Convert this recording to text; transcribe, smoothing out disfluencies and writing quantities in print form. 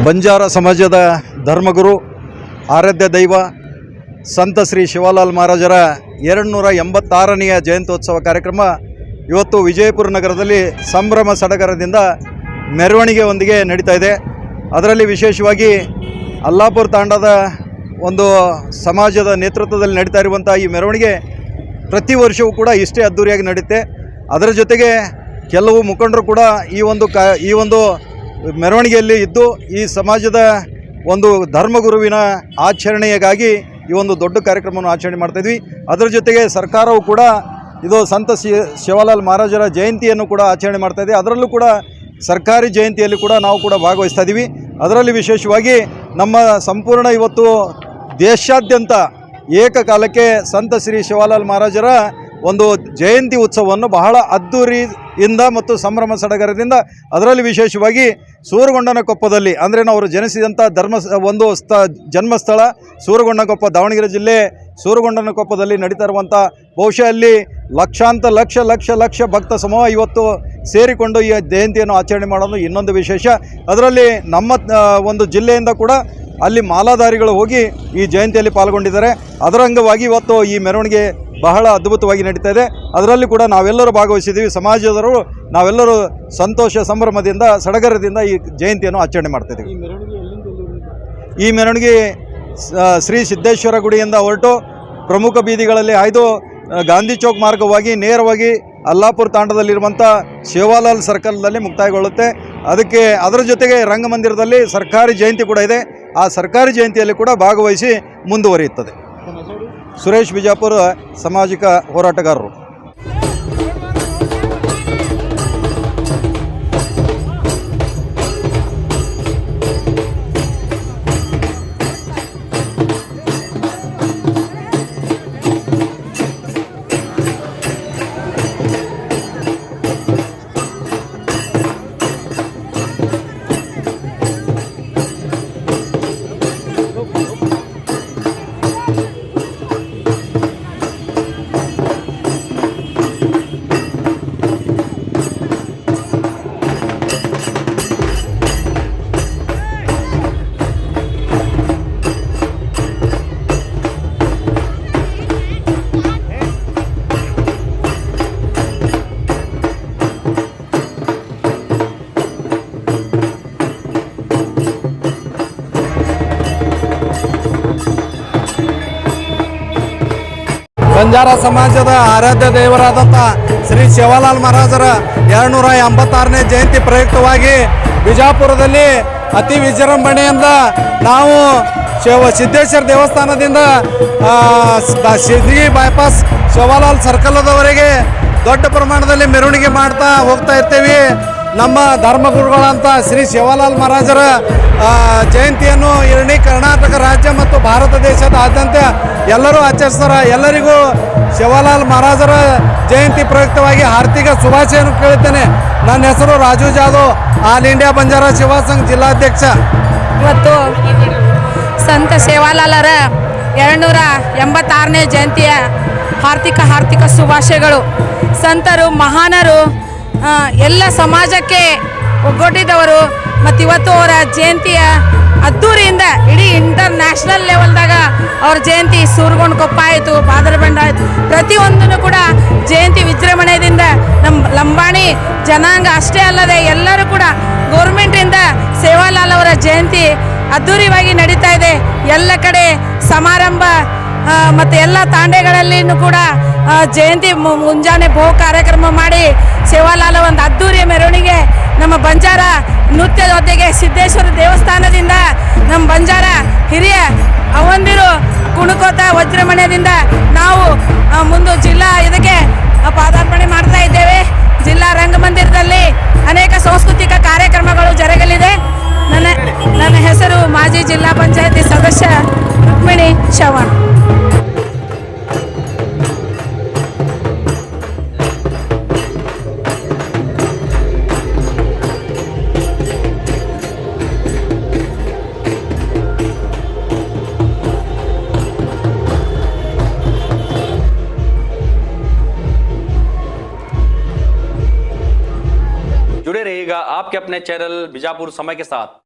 ಬಂಜಾರ ಸಮಾಜದ ಧರ್ಮಗುರು ಆರಾಧ್ಯ ದೈವ ಸಂತ ಶ್ರೀ ಶಿವಲಾಲ್ ಮಹಾರಾಜರ 286ನೇ ಜಯಂತ್ಯೋತ್ಸವ ಕಾರ್ಯಕ್ರಮ ಇವತ್ತು ವಿಜಯಪುರ ನಗರದಲ್ಲಿ ಸಂಭ್ರಮ ಸಡಗರದಿಂದ ಮೆರವಣಿಗೆಯೊಂದಿಗೆ ನಡೀತಾ ಇದೆ. ಅದರಲ್ಲಿ ವಿಶೇಷವಾಗಿ ಅಲ್ಲಾಪುರ ತಾಂಡದ ಒಂದು ಸಮಾಜದ ನೇತೃತ್ವದಲ್ಲಿ ನಡೀತಾ ಇರುವಂಥ ಈ ಮೆರವಣಿಗೆ ಪ್ರತಿ ವರ್ಷವೂ ಕೂಡ ಇಷ್ಟೇ ಅದ್ಧೂರಿಯಾಗಿ ನಡೆಯುತ್ತೆ. ಅದರ ಜೊತೆಗೆ ಕೆಲವು ಮುಖಂಡರು ಕೂಡ ಈ ಒಂದು ಮೆರವಣಿಗೆಯಲ್ಲಿ ಇದ್ದು ಈ ಸಮಾಜದ ಒಂದು ಧರ್ಮಗುರುವಿನ ಆಚರಣೆಗಾಗಿ ಈ ಒಂದು ದೊಡ್ಡ ಕಾರ್ಯಕ್ರಮವನ್ನು ಆಚರಣೆ ಮಾಡ್ತಾಯಿದ್ವಿ. ಅದರ ಜೊತೆಗೆ ಸರ್ಕಾರವು ಕೂಡ ಇದು ಸಂತ ಶಿವಲಾಲ್ ಮಹಾರಾಜರ ಜಯಂತಿಯನ್ನು ಕೂಡ ಆಚರಣೆ ಮಾಡ್ತಾಯಿದೆ. ಅದರಲ್ಲೂ ಕೂಡ ಸರ್ಕಾರಿ ಜಯಂತಿಯಲ್ಲಿ ಕೂಡ ನಾವು ಕೂಡ ಭಾಗವಹಿಸ್ತಾ ಇದ್ದೀವಿ. ಅದರಲ್ಲಿ ವಿಶೇಷವಾಗಿ ನಮ್ಮ ಸಂಪೂರ್ಣ ಇವತ್ತು ದೇಶಾದ್ಯಂತ ಏಕಕಾಲಕ್ಕೆ ಸಂತ ಶ್ರೀ ಶಿವಲಾಲ್ ಮಹಾರಾಜರ ಒಂದು ಜಯಂತಿ ಉತ್ಸವವನ್ನು ಬಹಳ ಅದ್ಧೂರಿಯಿಂದ ಮತ್ತು ಸಂಭ್ರಮ ಸಡಗರದಿಂದ, ಅದರಲ್ಲಿ ವಿಶೇಷವಾಗಿ ಸೂರಗೊಂಡನಕೊಪ್ಪದಲ್ಲಿ ಅಂದರೆ ಅವರು ಜನಿಸಿದಂಥ ಜನ್ಮಸ್ಥಳ ಸೂರಗೊಂಡನಕೊಪ್ಪ, ದಾವಣಗೆರೆ ಜಿಲ್ಲೆ ಸೂರಗೊಂಡನಕೊಪ್ಪದಲ್ಲಿ ನಡೀತಾ ಇರುವಂಥ ಬಹುಶಃ ಅಲ್ಲಿ ಲಕ್ಷ ಭಕ್ತ ಸಮೂಹ ಇವತ್ತು ಸೇರಿಕೊಂಡು ಈ ಜಯಂತಿಯನ್ನು ಆಚರಣೆ ಮಾಡೋದು ಇನ್ನೊಂದು ವಿಶೇಷ. ಅದರಲ್ಲಿ ನಮ್ಮ ಒಂದು ಜಿಲ್ಲೆಯಿಂದ ಕೂಡ ಅಲ್ಲಿ ಮಾಲಾಧಾರಿಗಳು ಹೋಗಿ ಈ ಜಯಂತಿಯಲ್ಲಿ ಪಾಲ್ಗೊಂಡಿದ್ದಾರೆ. ಅದರ ಅಂಗವಾಗಿ ಇವತ್ತು ಈ ಮೆರವಣಿಗೆ ಬಹಳ ಅದ್ಭುತವಾಗಿ ನಡೀತಾ ಇದೆ. ಅದರಲ್ಲಿ ಕೂಡ ನಾವೆಲ್ಲರೂ ಭಾಗವಹಿಸಿದ್ದೀವಿ. ಸಮಾಜದವರು ನಾವೆಲ್ಲರೂ ಸಂತೋಷ ಸಂಭ್ರಮದಿಂದ ಸಡಗರದಿಂದ ಈ ಜಯಂತಿಯನ್ನು ಆಚರಣೆ ಮಾಡ್ತಾಯಿದ್ದೀವಿ. ಈ ಮೆರವಣಿಗೆ ಶ್ರೀ ಸಿದ್ದೇಶ್ವರ ಗುಡಿಯಿಂದ ಹೊರಟು ಪ್ರಮುಖ ಬೀದಿಗಳಲ್ಲಿ ಹಾಯ್ದು ಗಾಂಧಿ ಚೌಕ್ ಮಾರ್ಗವಾಗಿ ನೇರವಾಗಿ ಅಲ್ಲಾಪುರ ತಾಂಡದಲ್ಲಿರುವಂಥ ಶಿವಲಾಲ್ ಸರ್ಕಲ್ನಲ್ಲಿ ಮುಕ್ತಾಯಗೊಳ್ಳುತ್ತೆ. ಅದರ ಜೊತೆಗೆ ರಂಗಮಂದಿರದಲ್ಲಿ ಸರ್ಕಾರಿ ಜಯಂತಿ ಕೂಡ ಇದೆ. ಆ ಸರ್ಕಾರಿ ಜಯಂತಿಯಲ್ಲಿ ಕೂಡ ಭಾಗವಹಿಸಿ ಮುಂದುವರಿಯುತ್ತದೆ. ಸುರೇಶ್ ಬಿಜಾಪುರ, ಸಾಮಾಜಿಕ ಹೋರಾಟಗಾರರು. ಬಂಜಾರ ಸಮಾಜದ ಆರಾಧ್ಯ ದೇವರಾದಂಥ ಶ್ರೀ ಶಿವಲಾಲ್ ಮಹಾರಾಜರ 286ನೇ ಜಯಂತಿ ಪ್ರಯುಕ್ತವಾಗಿ ಬಿಜಾಪುರದಲ್ಲಿ ಅತಿ ವಿಜೃಂಭಣೆಯಿಂದ ನಾವು ಸಿದ್ದೇಶ್ವರ ದೇವಸ್ಥಾನದಿಂದ ಸಿದ್ಗಿ ಬೈಪಾಸ್ ಶಿವಲಾಲ್ ಸರ್ಕಲ್ದವರೆಗೆ ದೊಡ್ಡ ಪ್ರಮಾಣದಲ್ಲಿ ಮೆರವಣಿಗೆ ಮಾಡ್ತಾ ಹೋಗ್ತಾ ಇರ್ತೀವಿ. ನಮ್ಮ ಧರ್ಮಗುರುಗಳಂತ ಶ್ರೀ ಶಿವಲಾಲ್ ಮಹಾರಾಜರ ಜಯಂತಿಯನ್ನು ಇಡೀ ಕರ್ನಾಟಕ ರಾಜ್ಯ ಮತ್ತು ಭಾರತ ದೇಶದಾದ್ಯಂತ ಎಲ್ಲರೂ ಆಚರಿಸ್ತಾರೆ. ಎಲ್ಲರಿಗೂ ಶಿವಲಾಲ್ ಮಹಾರಾಜರ ಜಯಂತಿ ಪ್ರಯುಕ್ತವಾಗಿ ಹಾರ್ದಿಕ ಶುಭಾಶಯವನ್ನು ಕೇಳುತ್ತೇನೆ. ನನ್ನ ಹೆಸರು ರಾಜು ಜಾಧವ್, ಆಲ್ ಇಂಡಿಯಾ ಬಂಜಾರ ಶಿವ ಸಂಘ ಜಿಲ್ಲಾಧ್ಯಕ್ಷ. ಇವತ್ತು ಸಂತ ಶಿವಲಾಲರ 286ನೇ ಜಯಂತಿಯ ಹಾರ್ದಿಕ ಶುಭಾಶಯಗಳು. ಸಂತರು, ಮಹಾನರು, ಎಲ್ಲ ಸಮಾಜಕ್ಕೆ ಒಗ್ಗೂಡಿದವರು. ಮತ್ತು ಇವತ್ತು ಅವರ ಜಯಂತಿಯ ಅದ್ದೂರಿಯಿಂದ ಇಡೀ ಇಂಟರ್ನ್ಯಾಷನಲ್ ಲೆವೆಲ್ದಾಗ ಅವ್ರ ಜಯಂತಿ ಸೂರಗೊಂಡನಕೊಪ್ಪ ಆಯಿತು, ಬಾದರಬಂಡ ಆಯಿತು, ಪ್ರತಿಯೊಂದನ್ನು ಕೂಡ ಜಯಂತಿ ವಿಜೃಂಭಣೆಯಿಂದ ನಮ್ಮ ಲಂಬಾಣಿ ಜನಾಂಗ ಅಷ್ಟೇ ಅಲ್ಲದೆ ಎಲ್ಲರೂ ಕೂಡ ಗೌರ್ಮೆಂಟಿಂದ ಶಿವಲಾಲ್ ಅವರ ಜಯಂತಿ ಅದ್ದೂರಿಯಾಗಿ ನಡೀತಾ ಇದೆ. ಎಲ್ಲ ಕಡೆ ಸಮಾರಂಭ ಮತ್ತು ಎಲ್ಲ ತಾಂಡೆಗಳಲ್ಲಿಯೂ ಕೂಡ ಜಯಂತಿ ಮುಂಜಾನೆ ಬಹು ಕಾರ್ಯಕ್ರಮ ಮಾಡಿ ಶಿವಲಾಲ್ ಒಂದು ಅದ್ದೂರಿಯ ಮೆರವಣಿಗೆ ನಮ್ಮ ಬಂಜಾರ ನೃತ್ಯದೊಂದಿಗೆ ಸಿದ್ದೇಶ್ವರ ದೇವಸ್ಥಾನದಿಂದ ನಮ್ಮ ಬಂಜಾರ ಹಿರಿಯ ಅವಂದಿರು ಕುಣಕೋತ ವಜ್ರಮಣ್ಯದಿಂದ ನಾವು ಮುಂದೆ ಇದಕ್ಕೆ ಪಾದಾರ್ಪಣೆ ಮಾಡ್ತಾ ಇದ್ದೇವೆ. ಜಿಲ್ಲಾ ರಂಗಮಂದಿರದಲ್ಲಿ ಅನೇಕ ಸಾಂಸ್ಕೃತಿಕ ಕಾರ್ಯಕ್ರಮಗಳು ಜರುಗಲಿದೆ. ನನ್ನ ಹೆಸರು ಮಾಜಿ ಜಿಲ್ಲಾ ಪಂಚಾಯತಿ ಸದಸ್ಯ ರುಕ್ಮಿಣಿ ಚವ್ಹಾಣ್. जुड़े रहिएगा आपके अपने चैनल बीजापुर समय के साथ।